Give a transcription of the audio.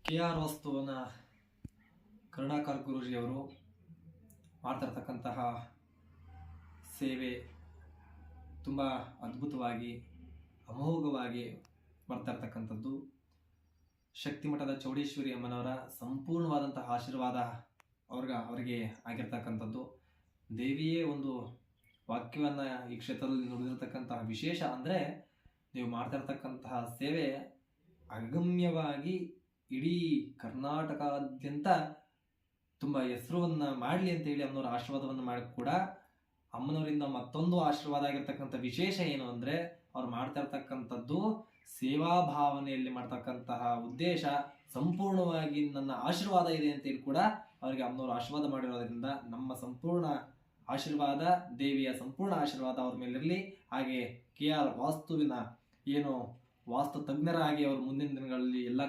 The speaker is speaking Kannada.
KR ವಾಸ್ತುವನ ಕರುಣಾಕರ್ ಗುರೂಜಿಯವರು ಮಾಡ್ತಿರ್ತಕ್ಕಂತಹ ಸೇವೆ ತುಂಬ ಅದ್ಭುತವಾಗಿ ಅಮೋಘವಾಗಿ ಬರ್ತಾ ಶಕ್ತಿಮಠದ ಚೌಡೇಶ್ವರಿ ಅಮ್ಮನವರ ಸಂಪೂರ್ಣವಾದಂತಹ ಆಶೀರ್ವಾದ ಅವರಿಗೆ ಆಗಿರ್ತಕ್ಕಂಥದ್ದು. ದೇವಿಯೇ ಒಂದು ವಾಕ್ಯವನ್ನು ಈ ಕ್ಷೇತ್ರದಲ್ಲಿ ನುಡಿದಿರ್ತಕ್ಕಂತಹ ವಿಶೇಷ ಅಂದರೆ, ನೀವು ಮಾಡ್ತಿರ್ತಕ್ಕಂತಹ ಸೇವೆ ಅಗಮ್ಯವಾಗಿ ಇಡೀ ಕರ್ನಾಟಕಾದ್ಯಂತ ತುಂಬ ಹೆಸರನ್ನು ಮಾಡಲಿ ಅಂತೇಳಿ ಅಮ್ಮನವರ ಆಶೀರ್ವಾದವನ್ನು ಮಾಡಿ ಕೂಡ ಅಮ್ಮನವರಿಂದ ಮತ್ತೊಂದು ಆಶೀರ್ವಾದ ಆಗಿರ್ತಕ್ಕಂಥ ವಿಶೇಷ ಏನು ಅಂದರೆ, ಅವ್ರು ಮಾಡ್ತಾ ಇರ್ತಕ್ಕಂಥದ್ದು ಸೇವಾ ಭಾವನೆಯಲ್ಲಿ ಮಾಡ್ತಕ್ಕಂತಹ ಉದ್ದೇಶ ಸಂಪೂರ್ಣವಾಗಿ ನನ್ನ ಆಶೀರ್ವಾದ ಇದೆ ಅಂತೇಳಿ ಕೂಡ ಅವರಿಗೆ ಅಮ್ಮನವರು ಆಶೀರ್ವಾದ ಮಾಡಿರೋದ್ರಿಂದ ನಮ್ಮ ಸಂಪೂರ್ಣ ಆಶೀರ್ವಾದ, ದೇವಿಯ ಸಂಪೂರ್ಣ ಆಶೀರ್ವಾದ ಅವ್ರ ಮೇಲಿರಲಿ. ಹಾಗೆ KR ವಾಸ್ತುವಿನ ಏನು ವಾಸ್ತು ತಜ್ಞರಾಗಿ ಅವರು ಮುಂದಿನ ದಿನಗಳಲ್ಲಿ ಎಲ್ಲ